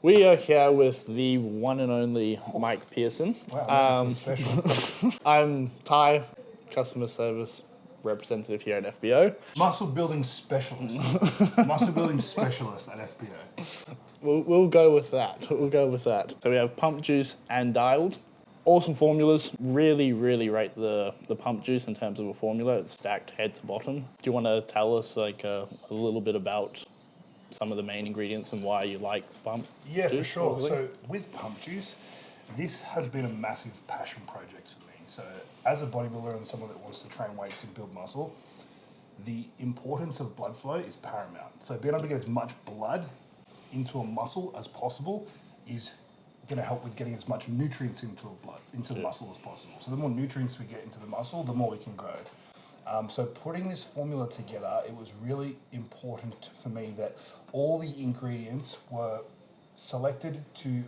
We are here with the one and only Mike Pearson. Wow, special. I'm Tye, customer service representative here at FBO. Muscle building specialist. Muscle building specialist at FBO. We'll go with that. We'll go with that. So we have pump juice and dialed. Awesome formulas. Really, really rate the pump juice in terms of a formula. It's stacked head to bottom. Do you want to tell us like a little bit about some of the main ingredients and why you like pump Yeah, juice? for sure. Probably? So with pump juice, this has been a massive passion project for me. So as a bodybuilder and someone that wants to train weights and build muscle, the importance of blood flow is paramount. So being able to get as much blood into a muscle as possible is going to help with getting as much nutrients into the muscle as possible. So the more nutrients we get into the muscle, the more we can grow. So putting this formula together, it was really important for me that all the ingredients were selected to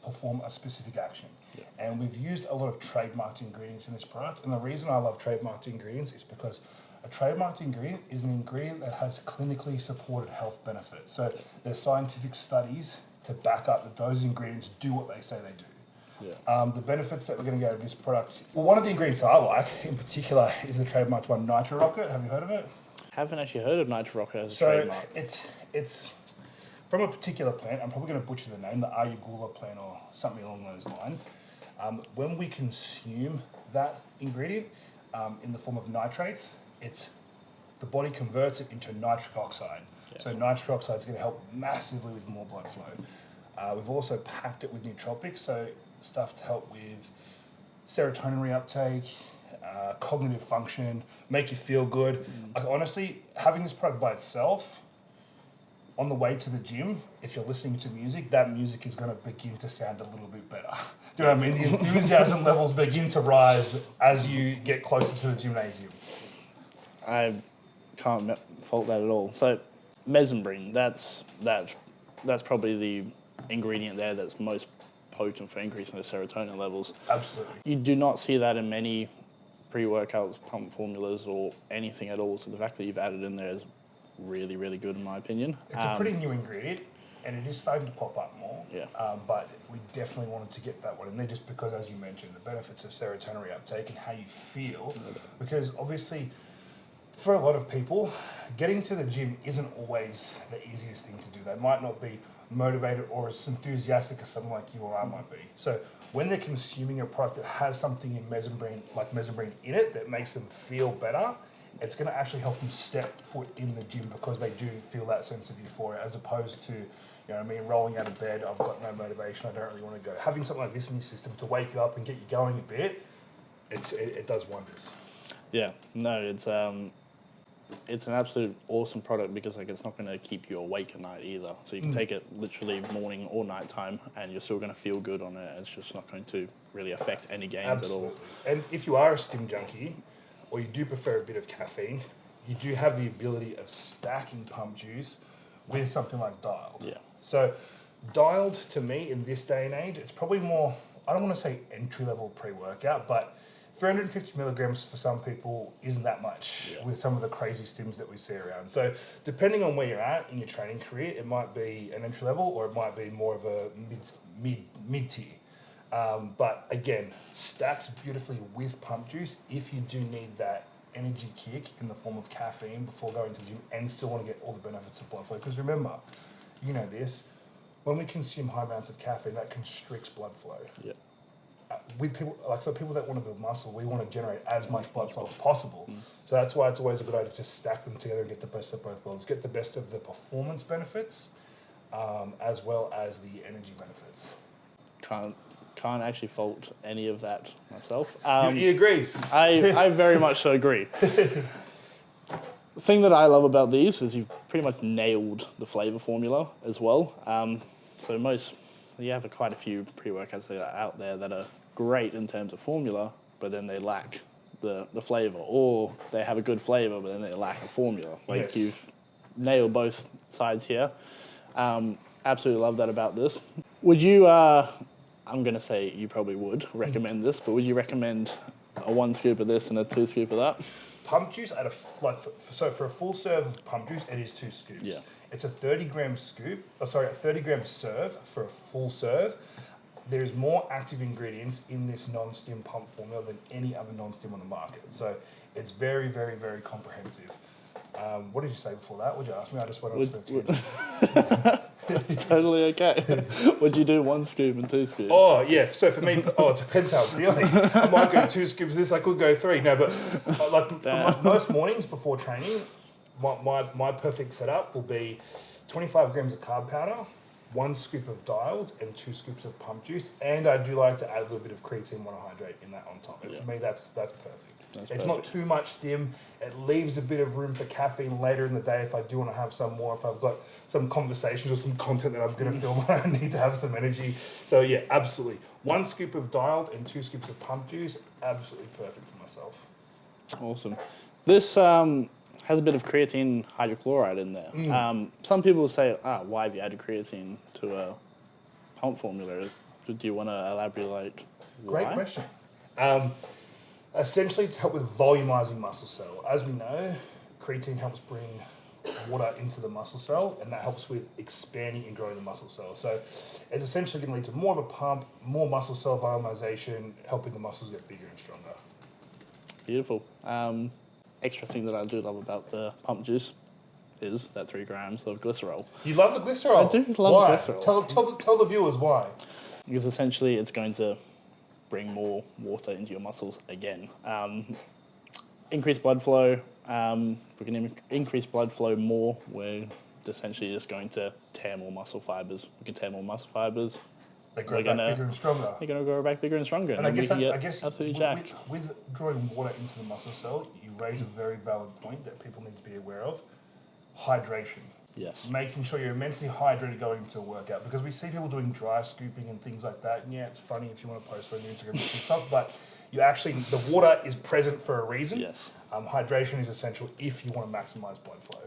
perform a specific action. Yeah. And we've used a lot of trademarked ingredients in this product. And the reason I love trademarked ingredients is because a trademarked ingredient is an ingredient that has clinically supported health benefits. So there's scientific studies to back up that those ingredients do what they say they do. Yeah. The benefits that we're going to get out of this product, well, one of the ingredients I like in particular is the trademarked one, Nitro Rocket. Have you heard of it? Haven't actually heard of Nitro Rocket as a trademark. It's from a particular plant. I'm probably going to butcher the name, the Ayugula plant or something along those lines. When we consume that ingredient in the form of nitrates, the body converts it into nitric oxide. Yeah. So nitric oxide is going to help massively with more blood flow. We've also packed it with nootropics, so stuff to help with serotonin reuptake, cognitive function, make you feel good. Like honestly, having this product by itself, on the way to the gym, if you're listening to music, that music is going to begin to sound a little bit better. Do you know what I mean? The enthusiasm levels begin to rise as you get closer to the gymnasium. I can't fault that at all. So mesembrine, that's probably the ingredient there that's most potent for increasing the serotonin levels. Absolutely. You do not see that in many pre-workouts, pump formulas, or anything at all. So the fact that you've added in there is really, really good in my opinion. It's a pretty new ingredient, and it is starting to pop up more. Yeah. But we definitely wanted to get that one in there just because, as you mentioned, the benefits of serotonin reuptake and how you feel. Because obviously, for a lot of people, getting to the gym isn't always the easiest thing to do. They might not be motivated or as enthusiastic as someone like you or I might be. So when they're consuming a product that has something in mesembrine in it that makes them feel better, it's going to actually help them step foot in the gym because they do feel that sense of euphoria, as opposed to, you know what I mean, rolling out of bed, I've got no motivation, I don't really want to go. Having something like this in your system to wake you up and get you going a bit, it does wonders. Yeah, no, it's an absolute awesome product because like it's not going to keep you awake at night either. So you can take it literally morning or night time and you're still going to feel good on it. It's just not going to really affect any gains at all. And if you are a stim junkie or you do prefer a bit of caffeine, you do have the ability of stacking pump juice with something like dialed. Yeah. So dialed to me in this day and age, it's probably more, I don't want to say entry-level pre-workout, but 350 milligrams for some people isn't that much with some of the crazy stims that we see around. So depending on where you're at in your training career, it might be an entry level or it might be more of a mid tier. But again, stacks beautifully with pump juice if you do need that energy kick in the form of caffeine before going to the gym and still want to get all the benefits of blood flow. Because remember, you know this, when we consume high amounts of caffeine, that constricts blood flow. Yeah. With people, like for people that want to build muscle, we want to generate as much blood flow as possible. So that's why it's always a good idea to stack them together and get the best of both worlds. Get the best of the performance benefits, as well as the energy benefits. Can't actually fault any of that myself. He agrees. I very much so agree. The thing that I love about these is you've pretty much nailed the flavor formula as well. So you have quite a few pre-workouts that are out there that are great in terms of formula, but then they lack the flavor, or they have a good flavor, but then they lack a formula. Like you've nailed both sides here. Absolutely love that about this. Would you, I'm going to say you probably would recommend this, but would you recommend a 1 scoop of this and a 2 scoop of that? Pump juice at so for a full serve of pump juice, it is 2 scoops. Yeah. It's a 30-gram scoop. A 30-gram serve for a full serve. There's more active ingredients in this non-stim pump formula than any other non-stim on the market. So it's very, very, very comprehensive. What did you say before that? Would you ask me? I just went on to It's totally okay. Would you do 1 scoop and 2 scoops? Oh, yeah. So for me, it depends how I'm feeling. I might go 2 scoops of this, I could go 3. No, but for most mornings before training, my perfect setup will be 25 grams of carb powder, 1 scoop of dialed, and 2 scoops of pump juice. And I do like to add a little bit of creatine monohydrate in that on top. And for me, that's perfect. It's not too much stim. It leaves a bit of room for caffeine later in the day if I do want to have some more, if I've got some conversations or some content that I'm going to film where I need to have some energy. So yeah, absolutely. 1 scoop of dialed and 2 scoops of pump juice, absolutely perfect for myself. Awesome. This has a bit of creatine hydrochloride in there. Some people say, why have you added creatine to a pump formula? Do you want to elaborate why? Great question. Essentially to help with volumizing muscle cell. As we know, creatine helps bring water into the muscle cell, and that helps with expanding and growing the muscle cell. So it's essentially going to lead to more of a pump, more muscle cell volumization, helping the muscles get bigger and stronger. Beautiful. Extra thing that I do love about the pump juice is that 3 grams of glycerol. You love the glycerol? I do love why? glycerol. Tell the viewers why. Because essentially it's going to bring more water into your muscles again. Increase blood flow. We can increase blood flow more. We're essentially just going to tear more muscle fibers. We can tear more muscle fibers. They grow back bigger and stronger. They're going to grow back bigger and stronger. And I guess absolutely jacked. With drawing water into the muscle cell, you raise a very valid point that people need to be aware of. Hydration. Yes. Making sure you're immensely hydrated going into a workout, because we see people doing dry scooping and things like that. And yeah, it's funny if you want to post it on your Instagram or TikTok, but the water is present for a reason. Yes. Hydration is essential if you want to maximize blood flow.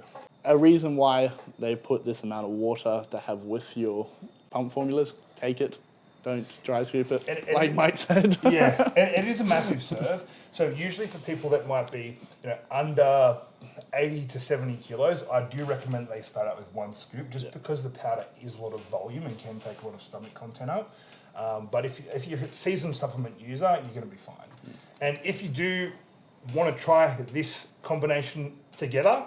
A reason why they put this amount of water to have with your pump formulas, take it. Don't dry scoop it, like Mike said. Yeah, and it is a massive serve. So usually for people that might be under 80 to 70 kilos, I do recommend they start out with 1 scoop, just because the powder is a lot of volume and can take a lot of stomach content up. But if you're a seasoned supplement user, you're going to be fine. And if you do want to try this combination together,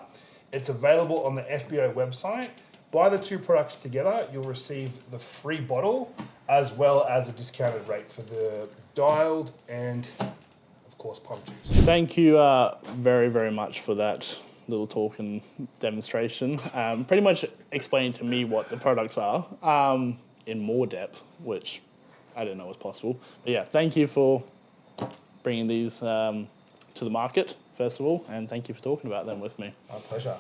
it's available on the FBO website. Buy the 2 products together, you'll receive the free bottle as well as a discounted rate for the dialed and, of course, pump juice. Thank you very, very much for that little talk and demonstration. Pretty much explaining to me what the products are in more depth, which I didn't know was possible. But yeah, thank you for bringing these to the market, first of all, and thank you for talking about them with me. My pleasure.